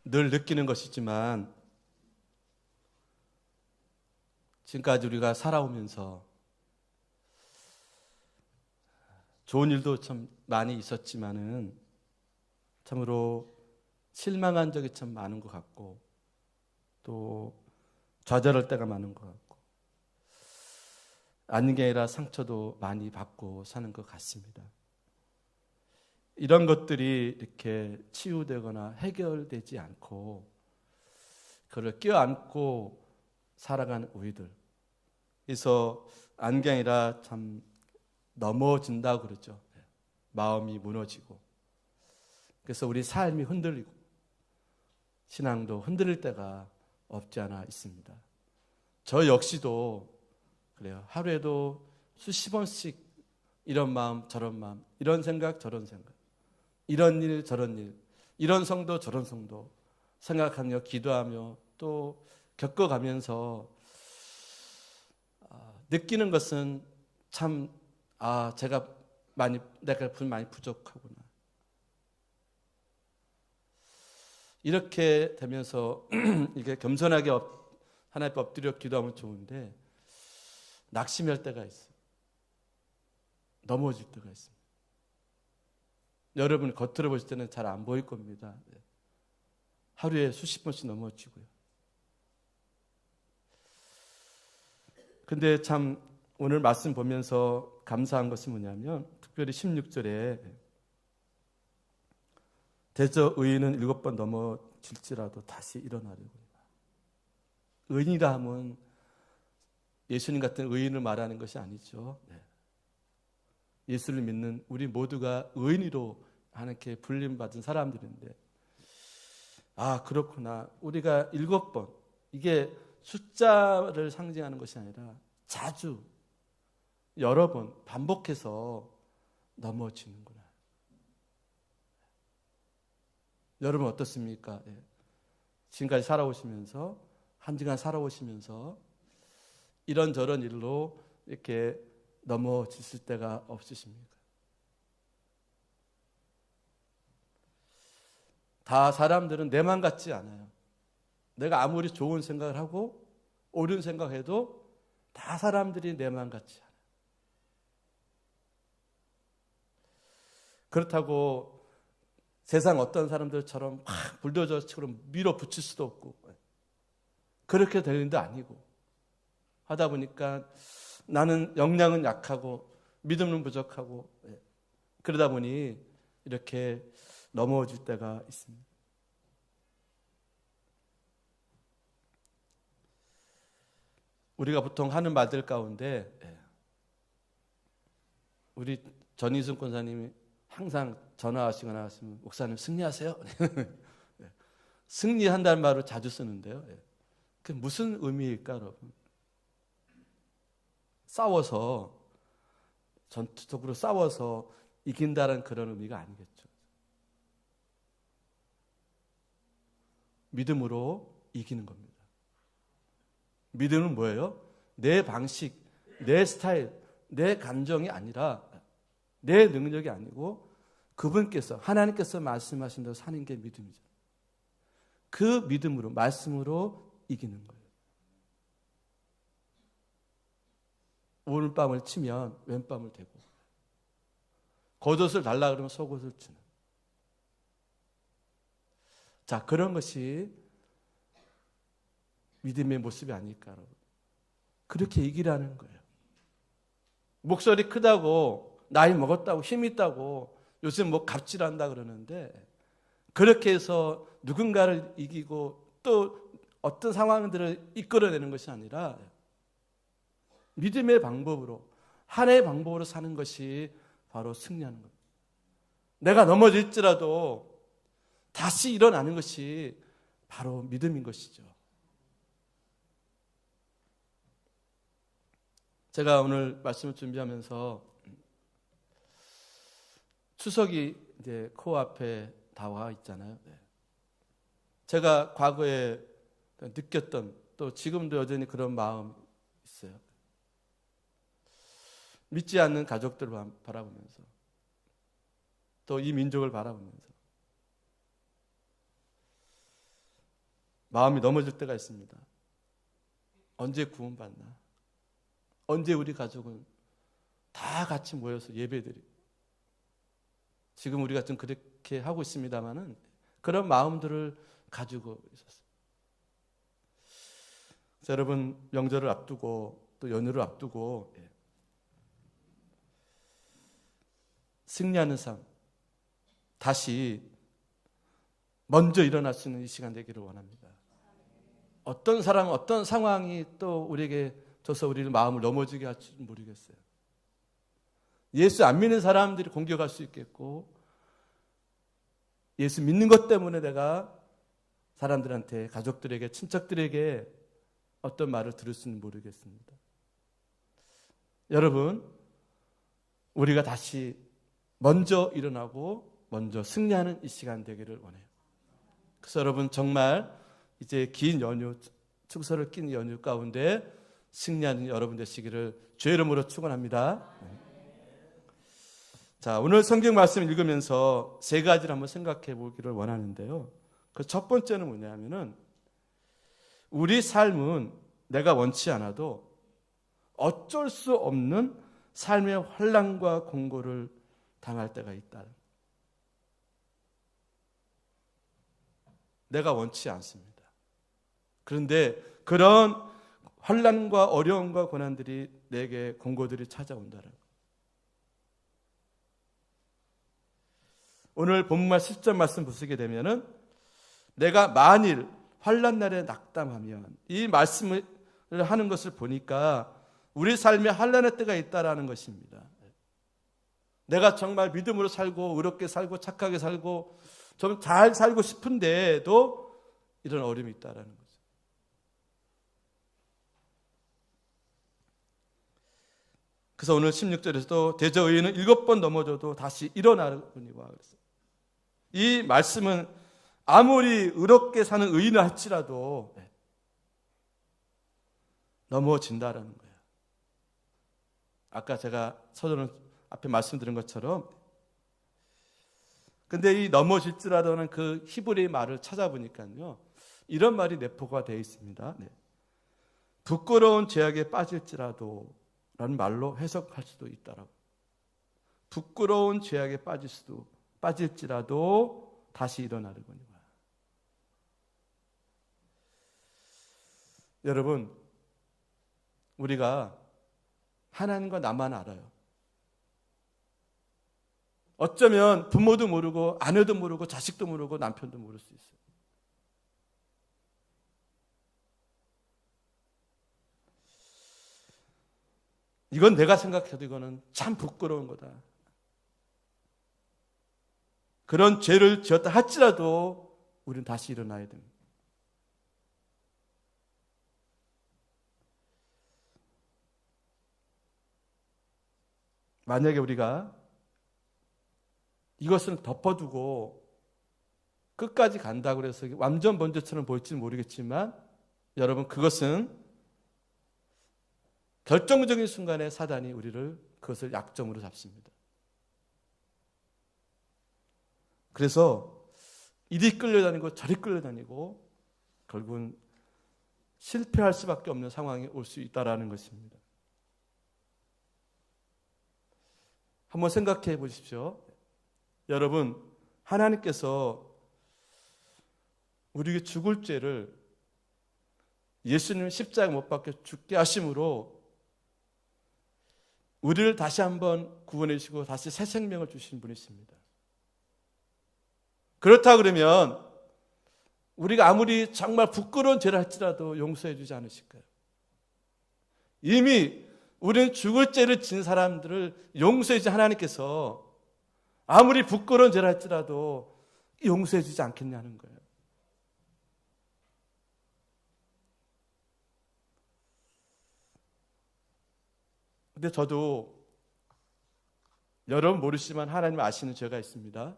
늘 느끼는 것이지만 지금까지 우리가 살아오면서 좋은 일도 참 많이 있었지만은 참으로 실망한 적이 참 많은 것 같고 또 좌절할 때가 많은 것 같고 아닌 게 아니라 상처도 많이 받고 사는 것 같습니다. 이런 것들이 이렇게 치유되거나 해결되지 않고 그를 껴안고 살아가는 우리들. 그래서 안경이라 참 넘어진다고 그러죠. 마음이 무너지고. 그래서 우리 삶이 흔들리고 신앙도 흔들릴 때가 없지 않아 있습니다. 저 역시도 그래요. 하루에도 수십 번씩 이런 마음 저런 마음, 이런 생각 저런 생각, 이런 일 저런 일, 이런 성도 저런 성도 생각하며 기도하며 또 겪어가면서 느끼는 것은 참 제가 내가 많이 부족하구나. 이렇게 되면서 이게 겸손하게 하나님 앞에 엎드려 기도하면 좋은데 낙심할 때가 있어요. 넘어질 때가 있습니다. 여러분 겉으로 보실 때는 잘 안 보일 겁니다. 하루에 수십 번씩 넘어지고요. 근데 참 오늘 말씀 보면서 감사한 것은 뭐냐면 특별히 16절에 대저 의인은 7번 넘어질지라도 다시 일어나려고. 의인이라 하면 예수님 같은 의인을 말하는 것이 아니죠. 예수를 믿는 우리 모두가 의인으로 하나님께 불림받은 사람들인데 그렇구나. 우리가 7번 이게 숫자를 상징하는 것이 아니라 자주 여러 번 반복해서 넘어지는구나. 여러분 어떻습니까? 지금까지 살아오시면서 한 주간 살아오시면서 이런저런 일로 이렇게 넘어지실 때가 없으십니까? 다 사람들은 내만 같지 않아요. 내가 아무리 좋은 생각을 하고 옳은 생각해도 다 사람들이 내만 같지 않아요. 그렇다고 세상 어떤 사람들처럼 막 불도저처럼 밀어붙일 수도 없고 그렇게 될 일도 아니고 하다 보니까 나는 역량은 약하고 믿음은 부족하고 그러다 보니 이렇게 넘어질 때가 있습니다. 우리가 보통 하는 말들 가운데 우리 전희승 권사님이 항상 전화하시거나 하시면 목사님 승리하세요. 승리한다는 말을 자주 쓰는데요. 그게 무슨 의미일까 여러분? 싸워서 전투적으로 싸워서 이긴다는 그런 의미가 아니겠죠. 믿음으로 이기는 겁니다. 믿음은 뭐예요? 내 방식, 내 스타일, 내 감정이 아니라 내 능력이 아니고 그분께서 하나님께서 말씀하신 대로 사는 게 믿음이죠. 그 믿음으로 말씀으로 이기는 거예요. 오른밤을 치면 왼밤을 대고 겉옷을 달라 그러면 속옷을 주는 그런 것이 믿음의 모습이 아닐까 여러분. 그렇게 이기라는 거예요. 목소리 크다고 나이 먹었다고 힘 있다고 요즘 갑질한다 그러는데 그렇게 해서 누군가를 이기고 또 어떤 상황들을 이끌어내는 것이 아니라 믿음의 방법으로 하나의 방법으로 사는 것이 바로 승리하는 겁니다. 내가 넘어질지라도 다시 일어나는 것이 바로 믿음인 것이죠. 제가 오늘 말씀을 준비하면서 추석이 이제 코앞에 다가와 있잖아요. 제가 과거에 느꼈던 또 지금도 여전히 그런 마음 있어요. 믿지 않는 가족들을 바라보면서 또 이 민족을 바라보면서 마음이 넘어질 때가 있습니다. 언제 구원받나? 언제 우리 가족은 다 같이 모여서 예배드리고, 지금 우리가 좀 그렇게 하고 있습니다만은 그런 마음들을 가지고 있었어요. 여러분, 명절을 앞두고 또 연휴를 앞두고 승리하는 삶, 다시 먼저 일어날 수 있는 이 시간 되기를 원합니다. 어떤 사람, 어떤 상황이 또 우리에게 줘서 우리를 마음을 넘어지게 할지 모르겠어요. 예수 안 믿는 사람들이 공격할 수 있겠고, 예수 믿는 것 때문에 내가 사람들한테, 가족들에게, 친척들에게 어떤 말을 들을 수는 모르겠습니다. 여러분, 우리가 다시 먼저 일어나고 먼저 승리하는 이 시간 되기를 원해요. 그래서 여러분, 정말 이제 긴 연휴, 축소를 낀 연휴 가운데 승리하는 여러분 되시기를 주의 이름으로 축원합니다. 자, 오늘 성경 말씀 읽으면서 세 가지를 한번 생각해 보기를 원하는데요. 그 첫 번째는 뭐냐면은, 우리 삶은 내가 원치 않아도 어쩔 수 없는 삶의 환난과 공고를 당할 때가 있다. 내가 원치 않습니다. 그런데 그런 환난과 어려움과 고난들이 내게 공고들이 찾아온다는 것. 오늘 본문 10절 말씀 보시게 되면은, 내가 만일 환난 날에 낙담하면, 이 말씀을 하는 것을 보니까 우리 삶에 환난의 때가 있다라는 것입니다. 내가 정말 믿음으로 살고 의롭게 살고 착하게 살고 좀 잘 살고 싶은데도 이런 어려움이 있다라는 거죠. 그래서 오늘 16절에서도 대저 의인은 7번 넘어져도 다시 일어나거니와 그랬어요. 이 말씀은 아무리 의롭게 사는 의인을 할지라도 넘어진다라는 거예요. 아까 제가 서론 앞에 말씀드린 것처럼, 근데 이 넘어질지라도는 그 히브리 말을 찾아보니까요, 이런 말이 내포가 되어 있습니다. 부끄러운 죄악에 빠질지라도 라는 말로 해석할 수도 있다라고. 부끄러운 죄악에 빠질지라도 다시 일어나려거니와. 여러분, 우리가 하나님과 나만 알아요. 어쩌면 부모도 모르고 아내도 모르고 자식도 모르고 남편도 모를 수 있어요. 이건 내가 생각해도 이거는 참 부끄러운 거다. 그런 죄를 지었다 할지라도 우리는 다시 일어나야 됩니다. 만약에 우리가 이것을 덮어두고 끝까지 간다고 해서 완전 번제처럼 보일지는 모르겠지만, 여러분, 그것은 결정적인 순간에 사단이 우리를 그것을 약점으로 잡습니다. 그래서 이리 끌려다니고 저리 끌려다니고 결국은 실패할 수밖에 없는 상황이 올 수 있다는 것입니다. 한번 생각해 보십시오. 여러분, 하나님께서 우리에게 죽을 죄를 예수님 십자가 못 박혀 죽게 하심으로 우리를 다시 한번 구원해 주시고 다시 새 생명을 주신 분이십니다. 그렇다 그러면 우리가 아무리 정말 부끄러운 죄를 할지라도 용서해 주지 않으실까요? 이미 우리는 죽을 죄를 진 사람들을 용서해 주신 하나님께서 아무리 부끄러운 죄를 할지라도 용서해 주지 않겠냐는 거예요. 근데 저도 여러분 모르시지만 하나님 아시는 죄가 있습니다.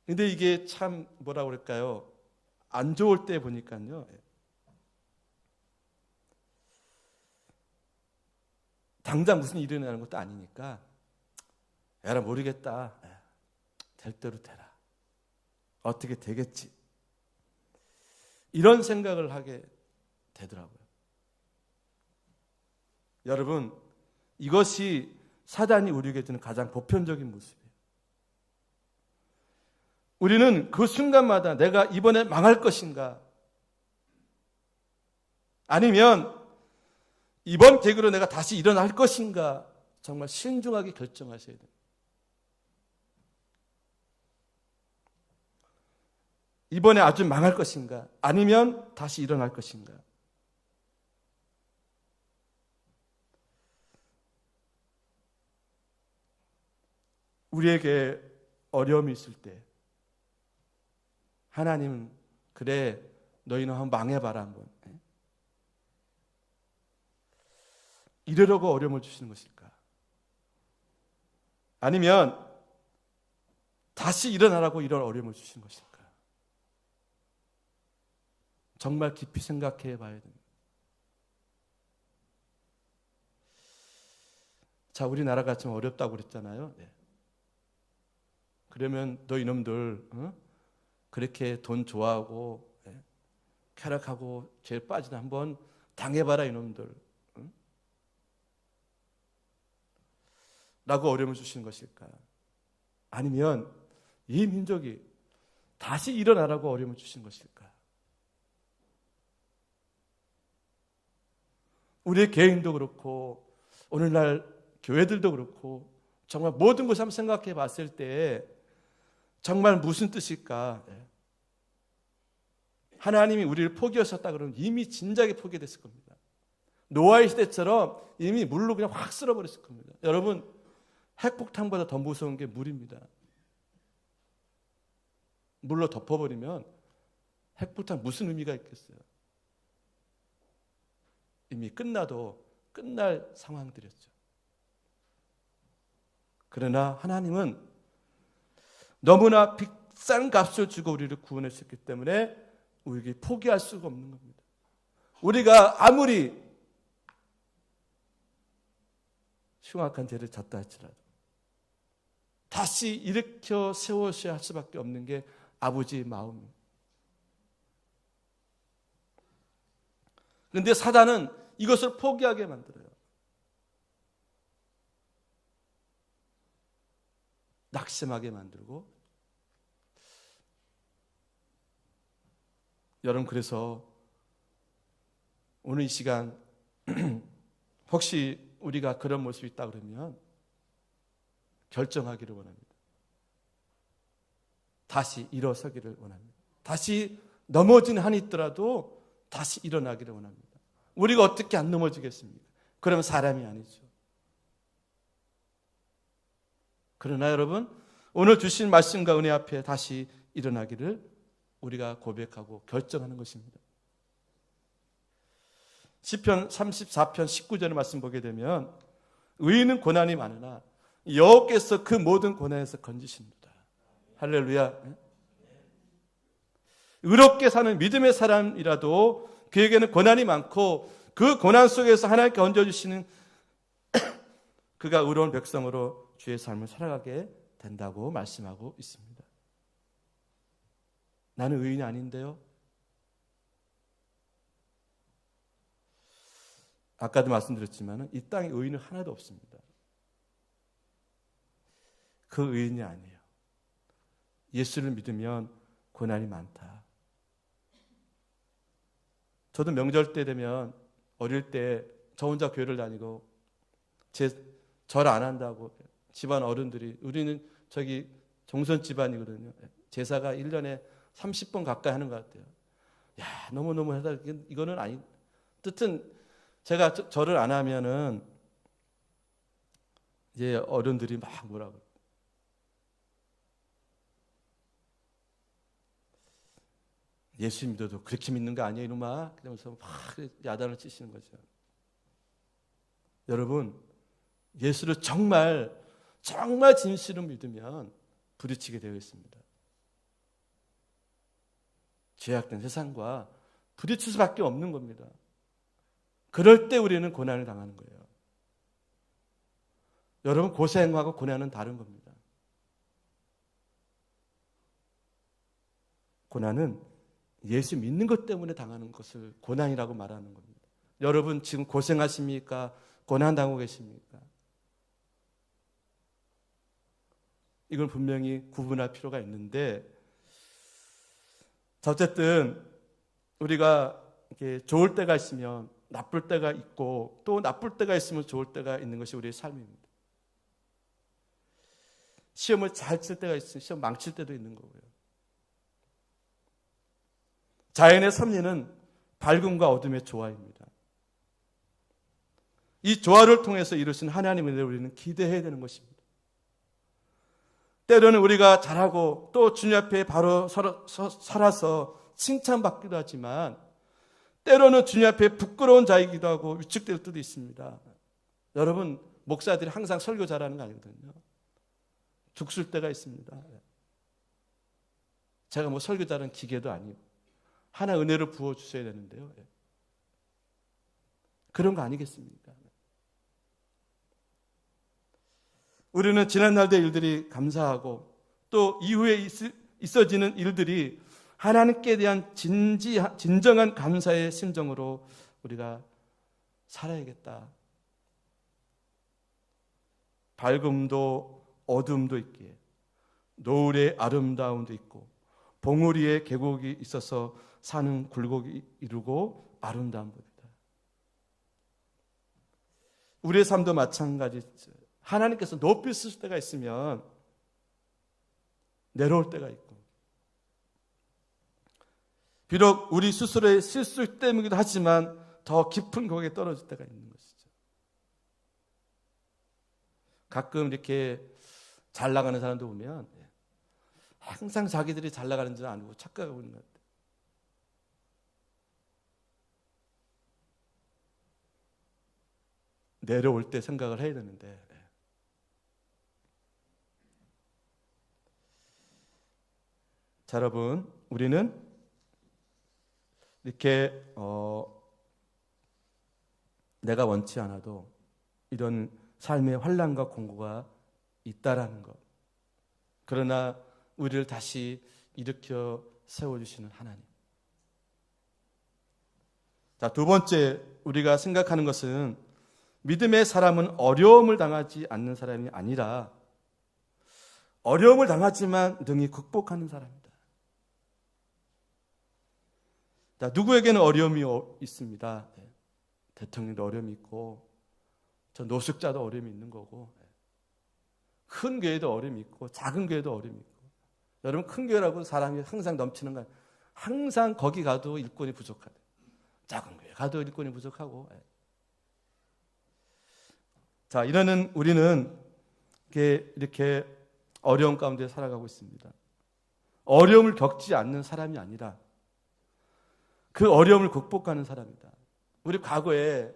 근데 이게 참 뭐라 그럴까요? 안 좋을 때 보니까요, 당장 무슨 일이 일어나는 것도 아니니까 에라 모르겠다, 될 대로 되라, 어떻게 되겠지. 이런 생각을 하게 되더라고요. 여러분, 이것이 사단이 우리에게 주는 가장 보편적인 모습이에요. 우리는 그 순간마다 내가 이번에 망할 것인가, 아니면 이번 계기로 내가 다시 일어날 것인가, 정말 신중하게 결정하셔야 됩니다. 이번에 아주 망할 것인가, 아니면 다시 일어날 것인가. 우리에게 어려움이 있을 때 하나님, 그래 너희는 한번 망해봐라 한번, 이러려고 어려움을 주시는 것일까? 아니면 다시 일어나라고 이런 어려움을 주시는 것일까? 정말 깊이 생각해 봐야 됩니다. 자, 우리나라가 좀 어렵다고 그랬잖아요. 네. 그러면 너 이놈들 그렇게 돈 좋아하고 쾌락하고 죄에 빠지나 한번 당해봐라 이놈들, 라고 어려움을 주시는 것일까? 아니면 이 민족이 다시 일어나라고 어려움을 주시는 것일까? 우리의 개인도 그렇고 오늘날 교회들도 그렇고 정말 모든 것을 한번 생각해 봤을 때 정말 무슨 뜻일까? 하나님이 우리를 포기하셨다 그러면 이미 진작에 포기됐을 겁니다. 노아의 시대처럼 이미 물로 그냥 확 쓸어버렸을 겁니다. 여러분, 핵폭탄보다 더 무서운 게 물입니다. 물로 덮어버리면 핵폭탄 무슨 의미가 있겠어요? 이미 끝나도 끝날 상황들이었죠. 그러나 하나님은 너무나 비싼 값을 주고 우리를 구원했었기 때문에 우리에게 포기할 수가 없는 겁니다. 우리가 아무리 흉악한 죄를 졌다 할지라도 다시 일으켜 세워셔야 할 수밖에 없는 게 아버지의 마음입니다. 그런데 사단은 이것을 포기하게 만들어요. 낙심하게 만들고. 여러분, 그래서 오늘 이 시간 혹시 우리가 그런 모습이 있다 그러면 결정하기를 원합니다. 다시 일어서기를 원합니다. 다시 넘어진 한이 있더라도 다시 일어나기를 원합니다. 우리가 어떻게 안 넘어지겠습니까? 그러면 사람이 아니죠. 그러나 여러분, 오늘 주신 말씀과 은혜 앞에 다시 일어나기를 우리가 고백하고 결정하는 것입니다. 시편 34편 19절의 말씀 보게 되면 의인은 고난이 많으나 여호와께서 그 모든 고난에서 건지십니다. 할렐루야. 의롭게 사는 믿음의 사람이라도 그에게는 고난이 많고 그 고난 속에서 하나님께 얹어주시는 그가 의로운 백성으로 주의 삶을 살아가게 된다고 말씀하고 있습니다. 나는 의인이 아닌데요. 아까도 말씀드렸지만 이 땅에 의인은 하나도 없습니다. 그 의인이 아니에요. 예수를 믿으면 고난이 많다. 저도 명절 때 되면 어릴 때 저 혼자 교회를 다니고 절 안 한다고 집안 어른들이, 우리는 저기 종선 집안이거든요. 제사가 1년에 30번 가까이 하는 것 같아요. 야, 너무너무 해다, 이거는 아니. 뜻은 제가 절을 안 하면은 이제 어른들이 막 뭐라고. 예수 믿어도 그렇게 믿는 거 아니에요, 이놈아? 그러면서 막 야단을 치시는 거죠. 여러분, 예수를 정말 진실로 믿으면 부딪히게 되어 있습니다. 죄악된 세상과 부딪힐 수밖에 없는 겁니다. 그럴 때 우리는 고난을 당하는 거예요. 여러분, 고생하고 고난은 다른 겁니다. 고난은 예수 믿는 것 때문에 당하는 것을 고난이라고 말하는 겁니다. 여러분 지금 고생하십니까? 고난당하고 계십니까? 이걸 분명히 구분할 필요가 있는데, 어쨌든 우리가 이렇게 좋을 때가 있으면 나쁠 때가 있고, 또 나쁠 때가 있으면 좋을 때가 있는 것이 우리의 삶입니다. 시험을 잘 칠 때가 있으면 시험 망칠 때도 있는 거고요. 자연의 섭리는 밝음과 어둠의 조화입니다. 이 조화를 통해서 이루신 하나님의 은혜를 우리는 기대해야 되는 것입니다. 때로는 우리가 잘하고 또 주님 앞에 바로 살아서 칭찬받기도 하지만, 때로는 주님 앞에 부끄러운 자이기도 하고 위축될 때도 있습니다. 여러분, 목사들이 항상 설교 잘하는 거 아니거든요. 죽을 때가 있습니다. 제가 뭐 설교 잘하는 기계도 아니고 하나 은혜를 부어주셔야 되는데요. 그런 거 아니겠습니까? 우리는 지난날의 일들이 감사하고 또 이후에 있어지는 일들이 하나님께 대한 진정한 감사의 심정으로 우리가 살아야겠다. 밝음도 어둠도 있기에 노을의 아름다움도 있고 봉우리의 계곡이 있어서 산은 굴곡이 이루고 아름다운 법이다. 우리의 삶도 마찬가지죠. 하나님께서 높이 쓰실 때가 있으면 내려올 때가 있고, 비록 우리 스스로의 실수 때문이기도 하지만 더 깊은 고객에 떨어질 때가 있는 것이죠. 가끔 이렇게 잘 나가는 사람도 보면 항상 자기들이 잘 나가는 줄 아니고 착각하고 있는 것 같아요. 내려올 때 생각을 해야 되는데, 자, 여러분, 우리는 이렇게 내가 원치 않아도 이런 삶의 환난과 공고가 있다라는 것, 그러나 우리를 다시 일으켜 세워주시는 하나님. 자, 두 번째 우리가 생각하는 것은 믿음의 사람은 어려움을 당하지 않는 사람이 아니라 어려움을 당하지만 능히 극복하는 사람이다. 자, 누구에게는 어려움이 있습니다. 대통령도 어려움이 있고, 저 노숙자도 어려움이 있는 거고, 큰 교회도 어려움이 있고, 작은 교회도 어려움이 있고. 여러분, 큰 교회라고 사람이 항상 넘치는 거 아니에요. 항상 거기 가도 일꾼이 부족하대. 작은 교회 가도 일꾼이 부족하고. 자, 이러는 우리는 이렇게 어려움 가운데 살아가고 있습니다. 어려움을 겪지 않는 사람이 아니라 그 어려움을 극복하는 사람이다. 우리 과거에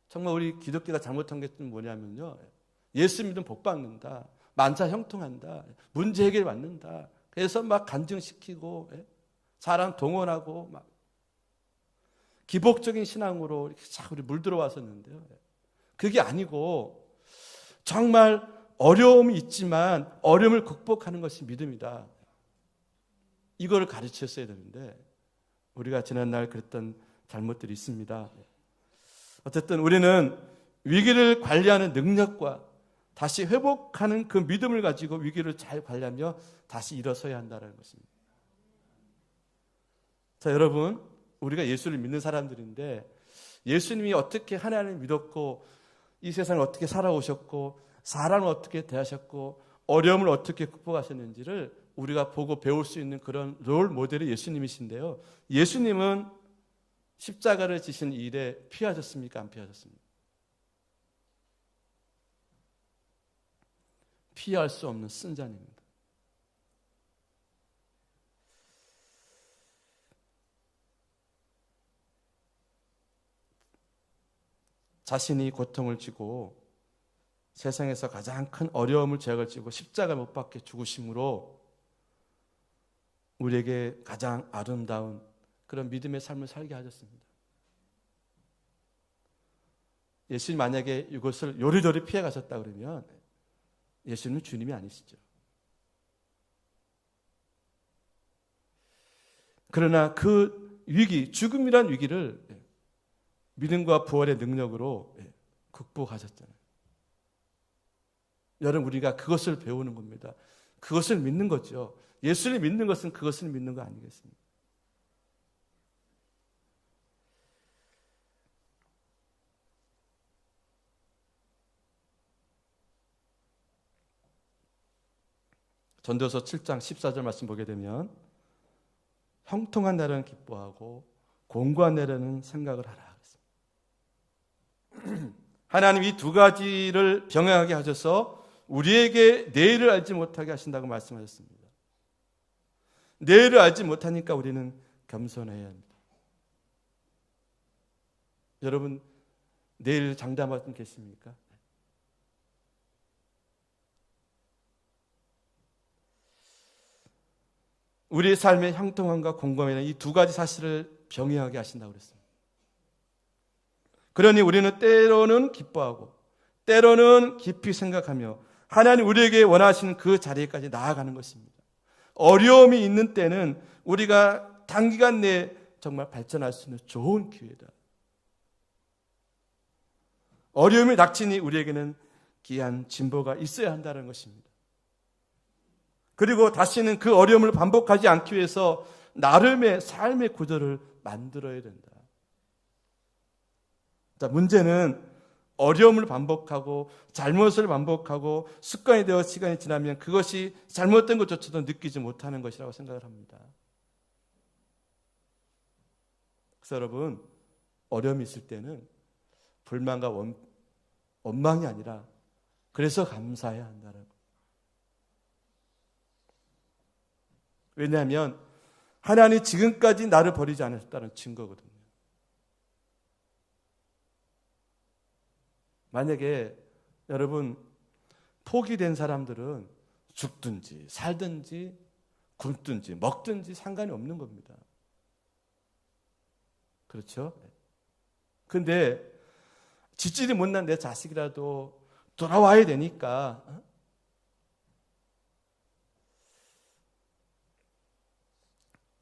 정말 우리 기독교가 잘못한 게 뭐냐면요, 예수 믿으면 복 받는다, 만사 형통한다, 문제 해결 받는다, 그래서 막 간증시키고 사람 동원하고 막 기복적인 신앙으로 이렇게 자꾸 우리 물들어 왔었는데요. 그게 아니고 정말 어려움이 있지만 어려움을 극복하는 것이 믿음이다. 이거를 가르쳤어야 되는데 우리가 지난날 그랬던 잘못들이 있습니다. 어쨌든 우리는 위기를 관리하는 능력과 다시 회복하는 그 믿음을 가지고 위기를 잘 관리하며 다시 일어서야 한다는 것입니다. 자, 여러분, 우리가 예수를 믿는 사람들인데 예수님이 어떻게 하나님을 믿었고 이 세상을 어떻게 살아오셨고 사람을 어떻게 대하셨고 어려움을 어떻게 극복하셨는지를 우리가 보고 배울 수 있는 그런 롤 모델이 예수님이신데요. 예수님은 십자가를 지신 일에 피하셨습니까? 안 피하셨습니까? 피할 수 없는 승자입니다. 자신이 고통을 지고 세상에서 가장 큰 어려움을 죄악을 지고 십자가 못 박혀 죽으심으로 우리에게 가장 아름다운 그런 믿음의 삶을 살게 하셨습니다. 예수님 만약에 이것을 요리조리 피해 가셨다 그러면 예수님은 주님이 아니시죠. 그러나 그 위기, 죽음이란 위기를 믿음과 부활의 능력으로 극복하셨잖아요. 여러분, 우리가 그것을 배우는 겁니다. 그것을 믿는 거죠. 예수를 믿는 것은 그것을 믿는 거 아니겠습니까? 전도서 7장 14절 말씀 보게 되면 형통한 날에는 기뻐하고 공고한 날에는 생각을 하라. 하나님 이 두 가지를 병행하게 하셔서 우리에게 내일을 알지 못하게 하신다고 말씀하셨습니다. 내일을 알지 못하니까 우리는 겸손해야 합니다. 여러분, 내일 장담하고 계십니까? 우리의 삶의 형통함과 공감이라는 이 두 가지 사실을 병행하게 하신다고 그랬습니다. 그러니 우리는 때로는 기뻐하고 때로는 깊이 생각하며 하나님 우리에게 원하시는 그 자리까지 나아가는 것입니다. 어려움이 있는 때는 우리가 단기간 내에 정말 발전할 수 있는 좋은 기회다. 어려움이 닥치니 우리에게는 귀한 진보가 있어야 한다는 것입니다. 그리고 다시는 그 어려움을 반복하지 않기 위해서 나름의 삶의 구조를 만들어야 된다. 자, 문제는 어려움을 반복하고 잘못을 반복하고 습관이 되어 시간이 지나면 그것이 잘못된 것조차도 느끼지 못하는 것이라고 생각을 합니다. 그래서 여러분, 어려움이 있을 때는 불만과 원망이 아니라 그래서 감사해야 한다는 거. 왜냐하면 하나님이 지금까지 나를 버리지 않으셨다는 증거거든요. 만약에 여러분 포기된 사람들은 죽든지 살든지 굶든지 먹든지 상관이 없는 겁니다. 그렇죠? 근데 지질이 못난 내 자식이라도 돌아와야 되니까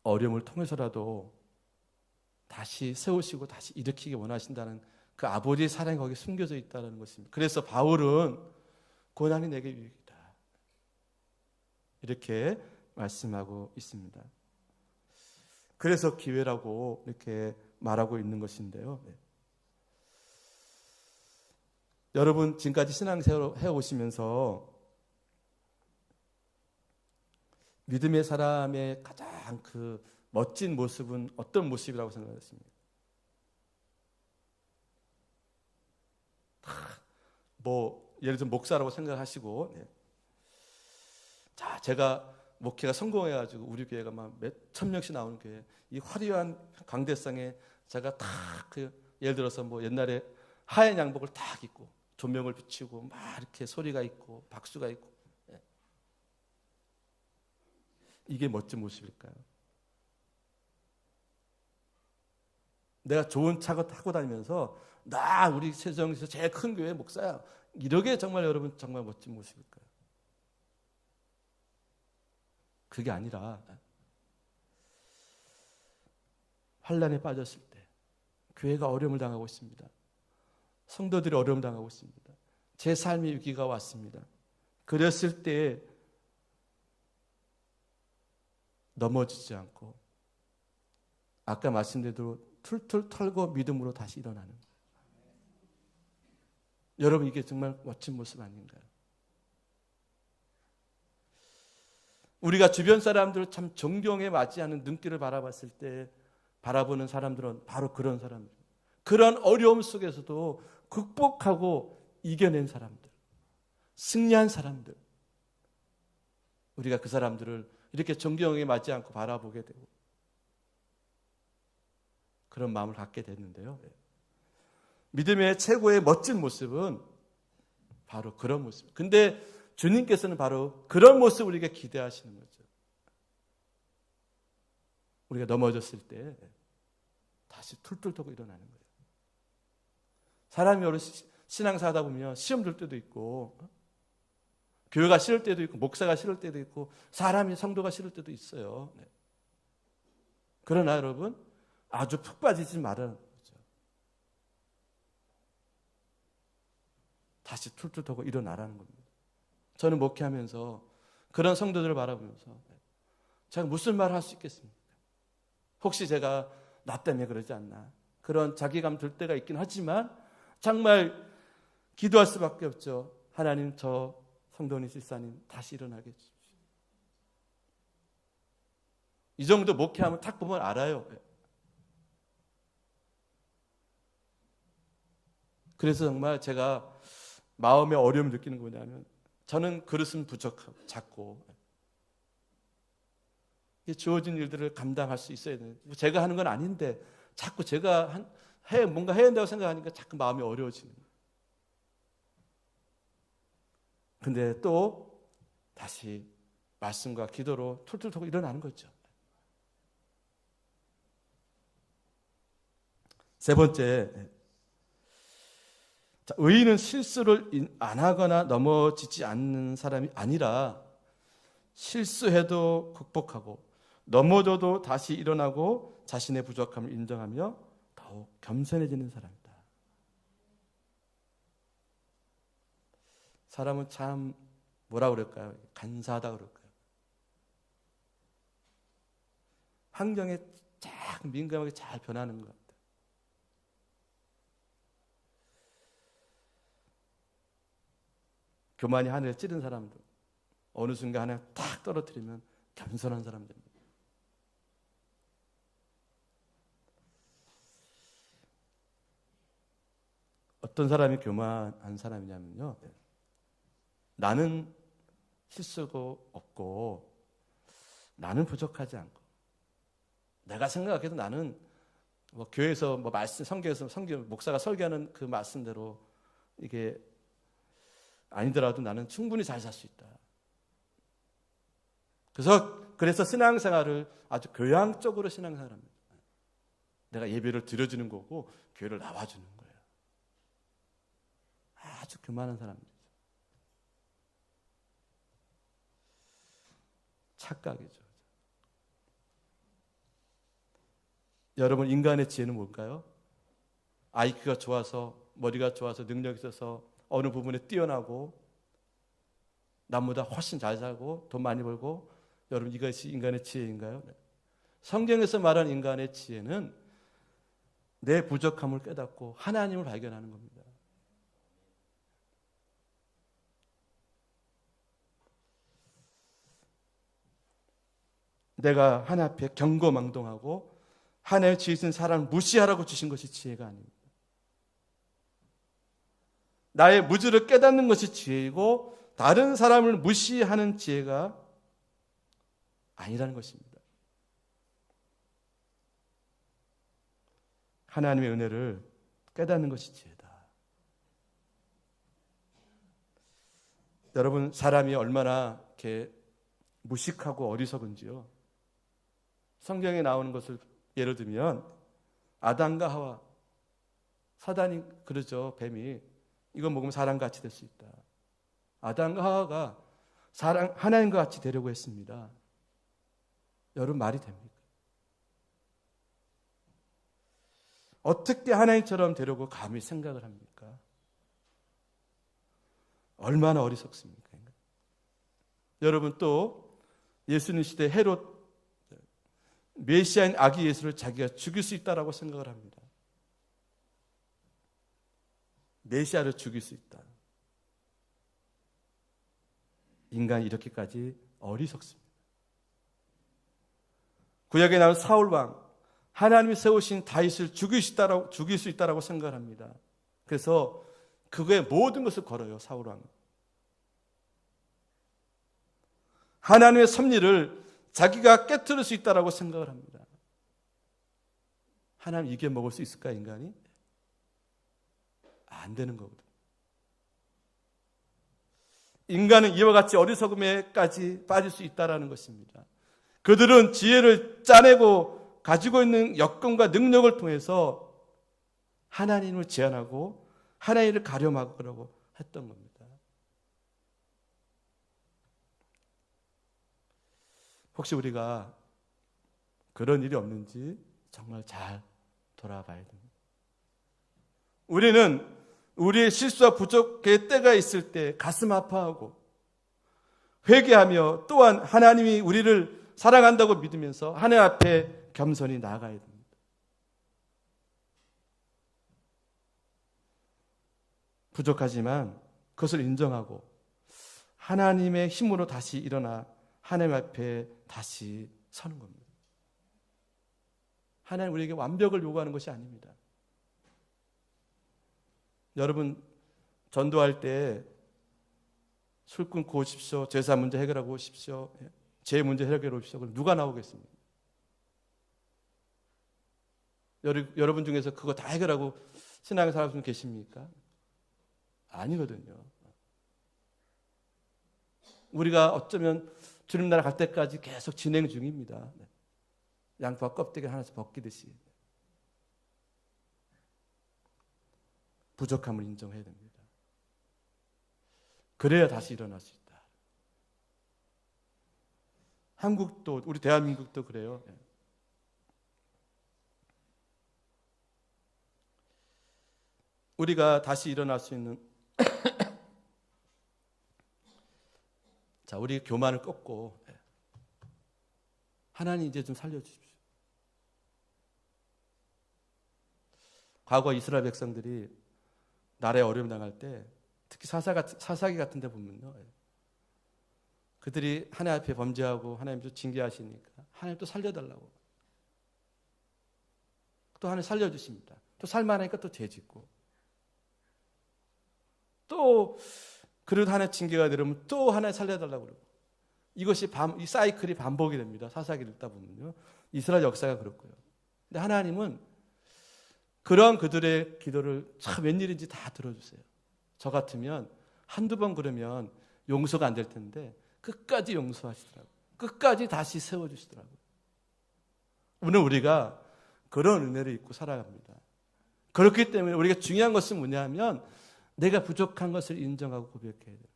어려움을 통해서라도 다시 세우시고 다시 일으키기 원하신다는 그 아버지의 사랑이 거기에 숨겨져 있다는 것입니다. 그래서 바울은 고난이 내게 유익이다 이렇게 말씀하고 있습니다. 그래서 기회라고 이렇게 말하고 있는 것인데요. 네. 여러분 지금까지 신앙생활 해오시면서 믿음의 사람의 가장 그 멋진 모습은 어떤 모습이라고 생각하십니까? 뭐 예를 들어 목사라고 생각하시고, 네. 자 제가 목회가 성공해가지고 우리 교회가 막 몇천 명씩 나오는 교회, 이 화려한 강대상에 제가 딱 그 예를 들어서 뭐 옛날에 하얀 양복을 딱 입고 조명을 비추고 막 이렇게 소리가 있고 박수가 있고, 네. 이게 멋진 모습일까요? 내가 좋은 차가 타고 다니면서 나 우리 세정에서 제일 큰 교회 목사야, 이러게 정말 여러분 정말 멋진 모습일까요? 그게 아니라 환난에 빠졌을 때 교회가 어려움을 당하고 있습니다. 성도들이 어려움을 당하고 있습니다. 제 삶의 위기가 왔습니다. 그랬을 때 넘어지지 않고 아까 말씀드린 대로 툴툴 털고 믿음으로 다시 일어나는 거예요. 여러분 이게 정말 멋진 모습 아닌가요? 우리가 주변 사람들을 참 존경에 맞지 않는 눈길을 바라봤을 때 바라보는 사람들은 바로 그런 사람들, 그런 어려움 속에서도 극복하고 이겨낸 사람들, 승리한 사람들, 우리가 그 사람들을 이렇게 존경에 맞지 않고 바라보게 되고 그런 마음을 갖게 됐는데요. 믿음의 최고의 멋진 모습은 바로 그런 모습. 근데 주님께서는 바로 그런 모습을 우리에게 기대하시는 거죠. 우리가 넘어졌을 때 다시 툴툴 털고 일어나는 거예요. 사람이 여러 신앙사 하다 보면 시험 들 때도 있고, 교회가 싫을 때도 있고, 목사가 싫을 때도 있고, 사람이 성도가 싫을 때도 있어요. 네. 그러나 여러분, 아주 푹 빠지지 말아는 거죠. 다시 툴툴 터고 일어나라는 겁니다. 저는 목회하면서 그런 성도들을 바라보면서 제가 무슨 말을 할 수 있겠습니까? 혹시 제가 나 때문에 그러지 않나, 그런 자괴감 들 때가 있긴 하지만 정말 기도할 수밖에 없죠. 하나님, 저 성도님 집사님 다시 일어나게 해주십시오. 이 정도 목회하면 딱 보면 알아요. 그래서 정말 제가 마음의 어려움을 느끼는 거 뭐냐면, 저는 그릇은 부족하고 작고 주어진 일들을 감당할 수 있어야 되는, 제가 하는 건 아닌데 자꾸 제가 뭔가 해야 된다고 생각하니까 자꾸 마음이 어려워지는 거예요. 근데 또 다시 말씀과 기도로 툴툴 터고 일어나는 거죠. 세 번째, 의인은 실수를 안 하거나 넘어지지 않는 사람이 아니라 실수해도 극복하고 넘어져도 다시 일어나고 자신의 부족함을 인정하며 더욱 겸손해지는 사람이다. 사람은 참 뭐라 그럴까요? 간사하다 그럴까요? 환경에 쫙 민감하게 잘 변하는 것 같아요. 교만이 하늘을 찌른 사람도 어느 순간 하나 탁 떨어뜨리면 겸손한 사람 됩니다. 어떤 사람이 교만한 사람이냐면요, 나는 실수가 없고 나는 부족하지 않고 내가 생각해도 나는 뭐 교회에서 뭐 말씀, 성경에서 목사가 설교하는 그 말씀대로 이게 아니더라도 나는 충분히 잘 살 수 있다. 그래서 신앙생활을 아주 교양적으로 신앙생활합니다. 내가 예배를 드려주는 거고 교회를 나와주는 거예요. 아주 교만한 사람들이죠. 착각이죠. 여러분, 인간의 지혜는 뭘까요? IQ가 좋아서, 머리가 좋아서, 능력이 있어서 어느 부분에 뛰어나고 남보다 훨씬 잘 살고 돈 많이 벌고, 여러분, 이것이 인간의 지혜인가요? 성경에서 말하는 인간의 지혜는 내 부족함을 깨닫고 하나님을 발견하는 겁니다. 내가 하나님 앞에 경거망동하고 하나님의 지으신 사람을 무시하라고 주신 것이 지혜가 아닙니다. 나의 무지를 깨닫는 것이 지혜이고 다른 사람을 무시하는 지혜가 아니라는 것입니다. 하나님의 은혜를 깨닫는 것이 지혜다. 여러분, 사람이 얼마나 이렇게 무식하고 어리석은지요. 성경에 나오는 것을 예를 들면 아담과 하와, 사단이 그러죠. 뱀이 이거 먹으면 사람같이 될 수 있다. 아담과 하와가 하나님과 같이 되려고 했습니다. 여러분, 말이 됩니까? 어떻게 하나님처럼 되려고 감히 생각을 합니까? 얼마나 어리석습니까? 여러분, 또 예수님 시대 헤롯, 메시아인 아기 예수를 자기가 죽일 수 있다라고 생각을 합니다. 메시아를 죽일 수 있다. 인간이 이렇게까지 어리석습니다. 구약에 나온 사울 왕, 하나님이 세우신 다윗을 죽일 수 있다라고 생각을 합니다. 그래서 그거에 모든 것을 걸어요. 사울 왕은 하나님의 섭리를 자기가 깨트릴 수 있다라고 생각을 합니다. 하나님 이게 먹을 수 있을까, 인간이? 안 되는 거거든요. 인간은 이와 같이 어리석음에까지 빠질 수 있다는 것입니다. 그들은 지혜를 짜내고 가지고 있는 여건과 능력을 통해서 하나님을 제한하고 하나님을 가려막으려고 했던 겁니다. 혹시 우리가 그런 일이 없는지 정말 잘 돌아봐야 됩니다. 우리는 우리의 실수와 부족의 때가 있을 때 가슴 아파하고 회개하며 또한 하나님이 우리를 사랑한다고 믿으면서 하나님 앞에 겸손히 나아가야 됩니다. 부족하지만 그것을 인정하고 하나님의 힘으로 다시 일어나 하나님 앞에 다시 서는 겁니다. 하나님 우리에게 완벽을 요구하는 것이 아닙니다. 여러분 전도할 때 술 끊고 오십시오. 제사 문제 해결하고 오십시오. 제 문제 해결해 오십시오. 그럼 누가 나오겠습니까? 여러분 중에서 그거 다 해결하고 신앙을 살아가는 분 계십니까? 아니거든요. 우리가 어쩌면 주님 나라 갈 때까지 계속 진행 중입니다. 양파 껍데기 하나씩 벗기듯이. 부족함을 인정해야 됩니다. 그래야 다시 일어날 수 있다. 한국도 우리 대한민국도 그래요. 우리가 다시 일어날 수 있는 자, 우리 교만을 꺾고 하나님 이제 좀 살려주십시오. 과거 이스라엘 백성들이 나라에 어려움 당할 때 특히 사사기 같은 데 보면요, 그들이 하나님 앞에 범죄하고 하나님도 징계하시니까 하나님 또 살려달라고 또 하나님 살려주십니다. 또 살만하니까 또 죄짓고 또 그릇 하나 징계가 내려오면 또 하나 살려달라고 그러고 이것이 이 사이클이 반복이 됩니다. 사사기를 읽다 보면요. 이스라엘 역사가 그렇고요. 근데 하나님은 그러한 그들의 기도를 참 웬일인지 다 들어주세요. 저 같으면 한두 번 그러면 용서가 안 될 텐데 끝까지 용서하시더라고요. 끝까지 다시 세워주시더라고요. 오늘 우리가 그런 은혜를 입고 살아갑니다. 그렇기 때문에 우리가 중요한 것은 뭐냐면 내가 부족한 것을 인정하고 고백해야 돼요.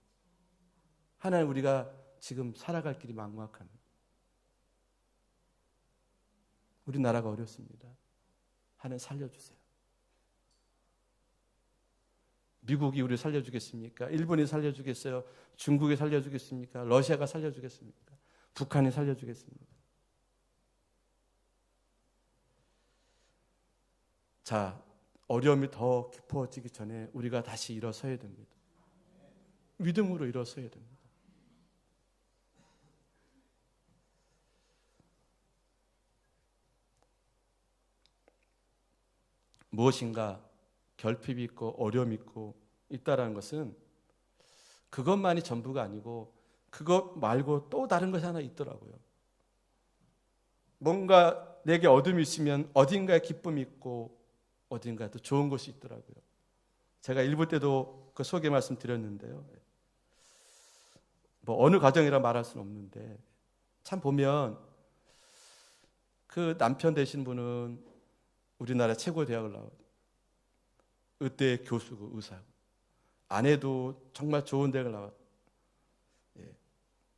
하나님 우리가 지금 살아갈 길이 막막합니다. 우리나라가 어렵습니다. 하나님 살려주세요. 미국이 우리를 살려주겠습니까? 일본이 살려주겠어요? 중국이 살려주겠습니까? 러시아가 살려주겠습니까? 북한이 살려주겠습니까? 자, 어려움이 더 깊어지기 전에 우리가 다시 일어서야 됩니다. 믿음으로 일어서야 됩니다. 무엇인가 결핍이 있고 어려움이 있고 있다라는 것은 그것만이 전부가 아니고 그것 말고 또 다른 것이 하나 있더라고요. 뭔가 내게 어둠이 있으면 어딘가에 기쁨이 있고 어딘가에 또 좋은 것이 있더라고요. 제가 일부 때도 그 소개 말씀드렸는데요. 뭐 어느 가정이라 말할 수는 없는데 참 보면 그 남편 되신 분은 우리나라 최고의 대학을 나와요. 의대 교수고 의사고 아내도 정말 좋은 대학을 나왔고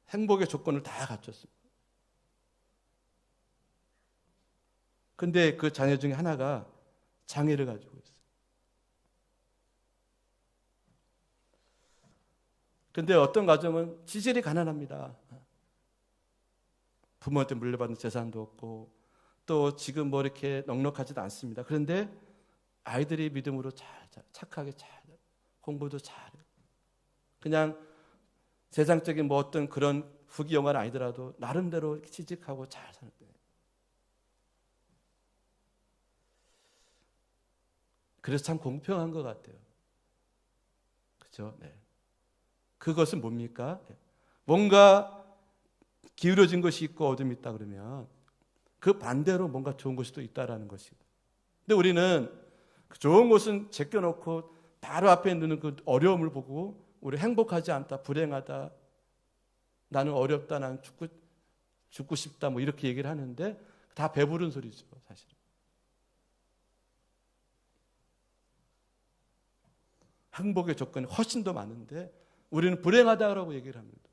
행복의 조건을 다 갖췄습니다. 그런데 그 자녀 중에 하나가 장애를 가지고 있어요. 그런데 어떤 가정은 지질이 가난합니다. 부모한테 물려받은 재산도 없고 또 지금 뭐 이렇게 넉넉하지도 않습니다. 그런데 아이들이 믿음으로 착하게 잘 공부도 잘해요. 그냥 세상적인 뭐 어떤 그런 부귀영화는 아니더라도 나름대로 취직하고 잘 사는 거예요. 그래서 참 공평한 것 같아요. 그렇죠? 네. 그것은 뭡니까? 뭔가 기울어진 것이 있고 어둠이 있다 그러면 그 반대로 뭔가 좋은 것이 또 있다라는 것이고. 근데 우리는 그 좋은 것은 제껴놓고 바로 앞에 있는 그 어려움을 보고 우리 행복하지 않다, 불행하다, 나는 어렵다, 나는 죽고 싶다 뭐 이렇게 얘기를 하는데 다 배부른 소리죠, 사실은. 행복의 조건이 훨씬 더 많은데 우리는 불행하다라고 얘기를 합니다.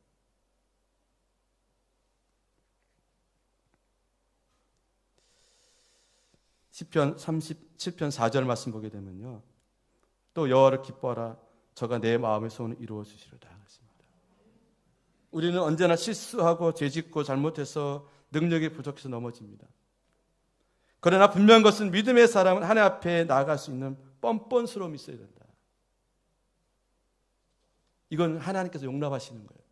시편 37편 4절 말씀 보게 되면요. 또 여호와를 기뻐하라. 저가 내 마음의 소원을 이루어 주시리로다. 우리는 언제나 실수하고 죄짓고 잘못해서 능력이 부족해서 넘어집니다. 그러나 분명한 것은 믿음의 사람은 하나님 앞에 나아갈 수 있는 뻔뻔스러움이 있어야 된다. 이건 하나님께서 용납하시는 거예요.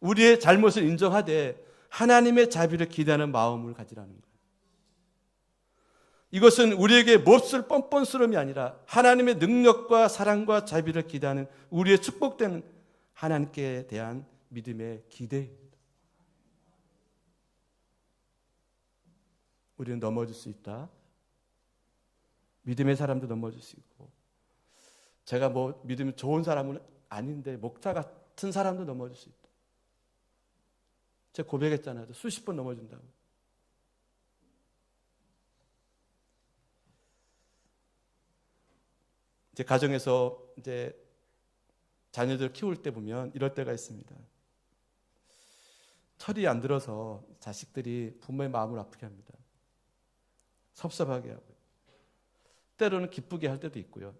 우리의 잘못을 인정하되 하나님의 자비를 기대하는 마음을 가지라는 거예요. 이것은 우리에게 몹쓸 뻔뻔스러움이 아니라 하나님의 능력과 사랑과 자비를 기대하는 우리의 축복되는 하나님께 대한 믿음의 기대입니다. 우리는 넘어질 수 있다. 믿음의 사람도 넘어질 수 있고, 제가 뭐 믿음이 좋은 사람은 아닌데 목사 같은 사람도 넘어질 수 있다. 제가 고백했잖아요. 수십 번 넘어진다고. 이제 가정에서 이제 자녀들 키울 때 보면 이럴 때가 있습니다. 철이 안 들어서 자식들이 부모의 마음을 아프게 합니다. 섭섭하게 하고, 때로는 기쁘게 할 때도 있고요.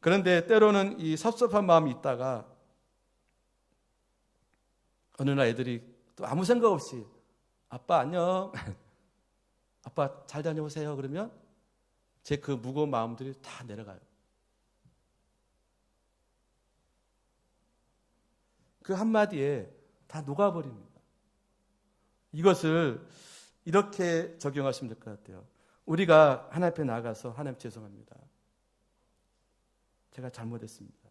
그런데 때로는 이 섭섭한 마음이 있다가 어느 날 애들이 또 아무 생각 없이 아빠 안녕, 아빠 잘 다녀오세요 그러면 제 그 무거운 마음들이 다 내려가요. 그 한마디에 다 녹아버립니다. 이것을 이렇게 적용하시면 될 것 같아요. 우리가 하나님 앞에 나가서 하나님 죄송합니다. 제가 잘못했습니다.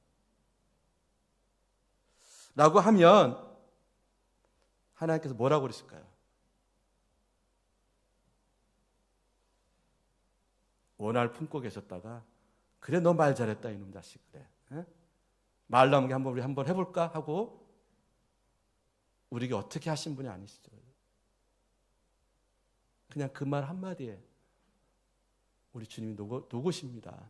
라고 하면 하나님께서 뭐라고 그러실까요? 원한을 품고 계셨다가 그래 너 말 잘했다 이놈 자식 그래. 에? 말 나온 게 우리 한번 해볼까 하고 우리에게 어떻게 하신 분이 아니시죠. 그냥 그 말 한마디에 우리 주님이 녹으십니다.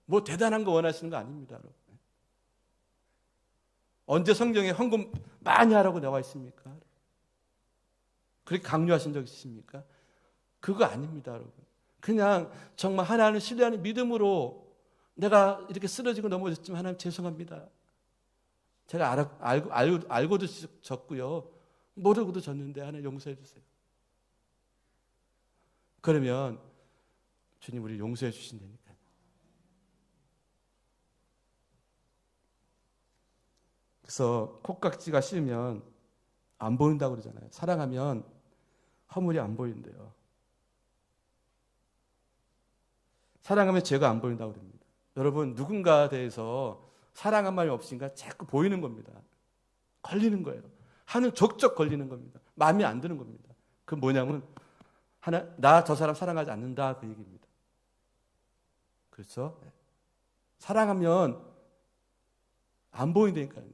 뭐 대단한 거 원하시는 거 아닙니다. 여러분. 언제 성경에 헌금 많이 하라고 나와 있습니까? 그렇게 강요하신 적 있습니까? 그거 아닙니다, 여러분. 그냥 정말 하나님을 신뢰하는 믿음으로 내가 이렇게 쓰러지고 넘어졌지만 하나님 죄송합니다. 제가 알고도 졌고요. 모르고도 졌는데 하나님 용서해 주세요. 그러면 주님 우리 용서해 주신다니까요. 그래서 콧깍지가 씌우면 안 보인다고 그러잖아요. 사랑하면 허물이 안 보인대요. 사랑하면 죄가 안 보인다고 그럽니다. 여러분 누군가에 대해서 사랑한 마음이 없으니까 자꾸 보이는 겁니다. 걸리는 거예요. 하는 족족 걸리는 겁니다. 마음이 안 드는 겁니다. 그 뭐냐면 나 저 사람 사랑하지 않는다 그 얘기입니다. 그렇죠? 사랑하면 안 보인다니까요.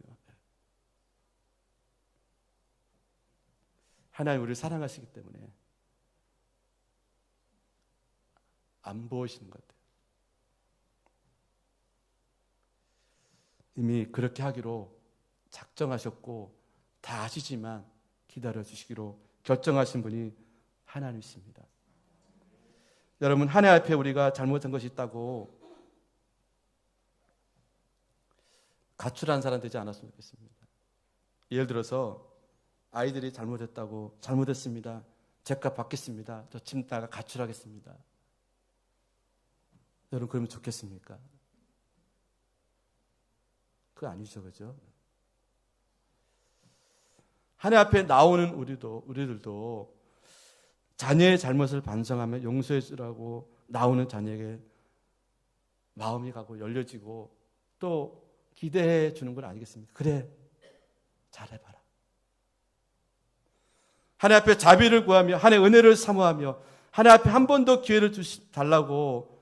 하나님 우리를 사랑하시기 때문에 안 보이시는 것 같아요. 이미 그렇게 하기로 작정하셨고 다 아시지만 기다려주시기로 결정하신 분이 하나님이십니다. 여러분 하나님 앞에 우리가 잘못한 것이 있다고 가출한 사람 되지 않았으면 좋겠습니다. 예를 들어서 아이들이 잘못했습니다. 죄값 받겠습니다. 저 집 나가 가출하겠습니다. 여러분 그러면 좋겠습니까? 그거 아니죠, 그죠? 하나님 앞에 나오는 우리들도 자녀의 잘못을 반성하며 용서해 주라고 나오는 자녀에게 마음이 가고 열려지고 또 기대해 주는 건 아니겠습니까? 그래, 잘해봐라. 하나님 앞에 자비를 구하며 하나님의 은혜를 사모하며 하나님 앞에 한 번 더 기회를 달라고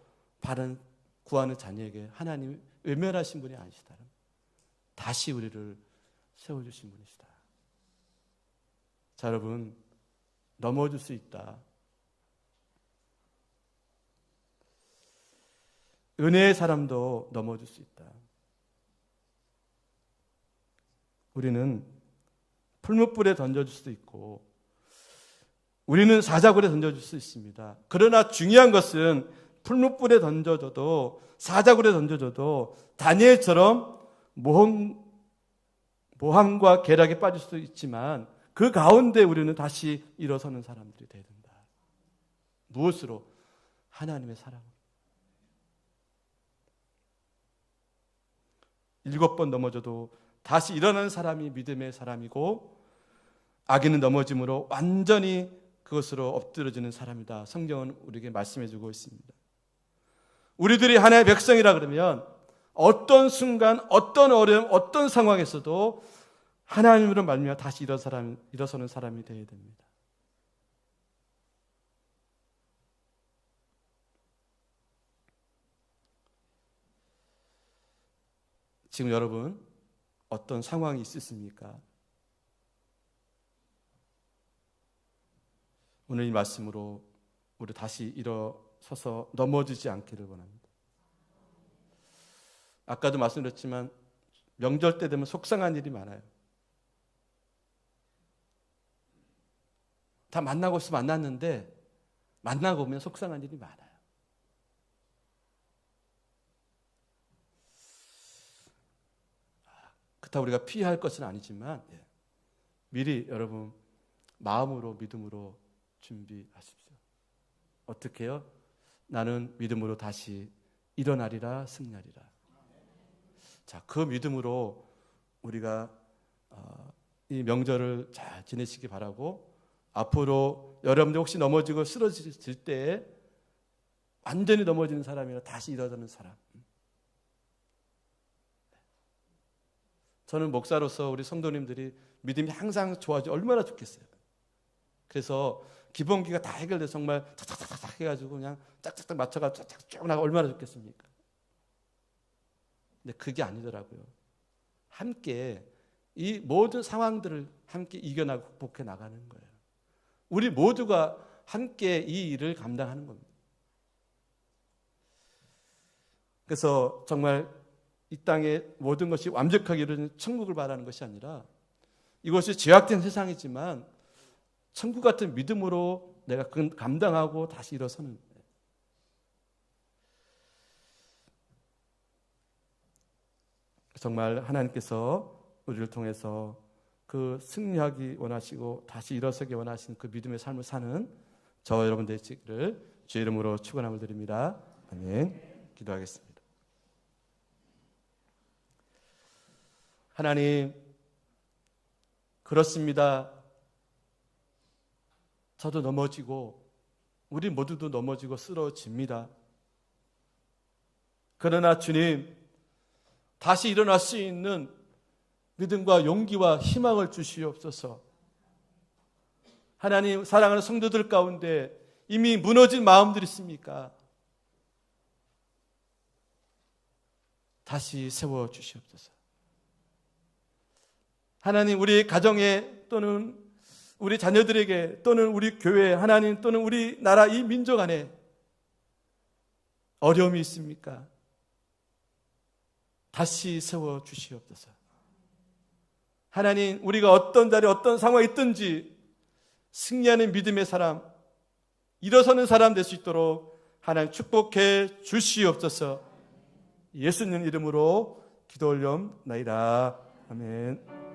구하는 자녀에게 하나님이 외면하신 분이 아니시다. 다시 우리를 세워주신 분이시다. 자, 여러분 넘어질 수 있다. 은혜의 사람도 넘어질 수 있다. 우리는 풀무불에 던져줄 수도 있고 우리는 사자굴에 던져줄 수 있습니다. 그러나 중요한 것은 풀무불에 던져줘도 사자굴에 던져줘도 다니엘처럼 모함과 계략에 빠질 수도 있지만 그 가운데 우리는 다시 일어서는 사람들이 되어야 된다. 무엇으로? 하나님의 사랑으로. 7번 넘어져도 다시 일어나는 사람이 믿음의 사람이고 악인은 넘어짐으로 완전히 그것으로 엎드러지는 사람이다. 성경은 우리에게 말씀해주고 있습니다. 우리들이 하나님의 백성이라 그러면 어떤 순간, 어떤 어려움, 어떤 상황에서도 하나님으로 말미암아 다시 일어서는 사람이 되어야 됩니다. 지금 여러분 어떤 상황이 있으십니까? 오늘 이 말씀으로 우리 다시 일어서서 넘어지지 않기를 원합니다. 아까도 말씀드렸지만 명절 때 되면 속상한 일이 많아요. 다 만나고 싶어 만났는데 만나고 오면 속상한 일이 많아요. 그렇다고 우리가 피할 것은 아니지만 미리 여러분 마음으로 믿음으로 준비하십시오. 어떻게 해요? 나는 믿음으로 다시 일어나리라 승리하리라. 자, 그 믿음으로 우리가 이 명절을 잘 지내시기 바라고 앞으로 여러분들 혹시 넘어지고 쓰러질 때 완전히 넘어지는 사람이라 다시 일어서는 사람. 저는 목사로서 우리 성도님들이 믿음이 항상 좋아지면 얼마나 좋겠어요. 그래서 기본기가 다 해결돼서 정말 탁탁탁탁 해가지고 그냥 짝짝짝 맞춰가지고 쫙쫙 쭉 나가 얼마나 좋겠습니까? 근데 그게 아니더라고요. 함께 이 모든 상황들을 함께 이겨나고 극복해 나가는 거예요. 우리 모두가 함께 이 일을 감당하는 겁니다. 그래서 정말 이 땅의 모든 것이 완벽하게 이루어진 천국을 바라는 것이 아니라 이것이 죄악된 세상이지만 천국 같은 믿음으로 내가 감당하고 다시 일어서는 거예요. 정말 하나님께서 우리를 통해서 그 승리하기 원하시고 다시 일어서기 원하시는 그 믿음의 삶을 사는 저와 여러분 되시기를 주의 이름으로 축원함을 드립니다. 아멘. 기도하겠습니다. 하나님, 그렇습니다. 저도 넘어지고 우리 모두도 넘어지고 쓰러집니다. 그러나 주님, 다시 일어날 수 있는 믿음과 용기와 희망을 주시옵소서. 하나님, 사랑하는 성도들 가운데 이미 무너진 마음들이 있습니까? 다시 세워 주시옵소서. 하나님, 우리 가정에 또는 우리 자녀들에게 또는 우리 교회, 하나님 또는 우리 나라 이 민족 안에 어려움이 있습니까? 다시 세워 주시옵소서. 하나님, 우리가 어떤 자리에 어떤 상황에 있든지 승리하는 믿음의 사람, 일어서는 사람 될 수 있도록 하나님 축복해 주시옵소서. 예수님 이름으로 기도 올려옵나이다. 아멘.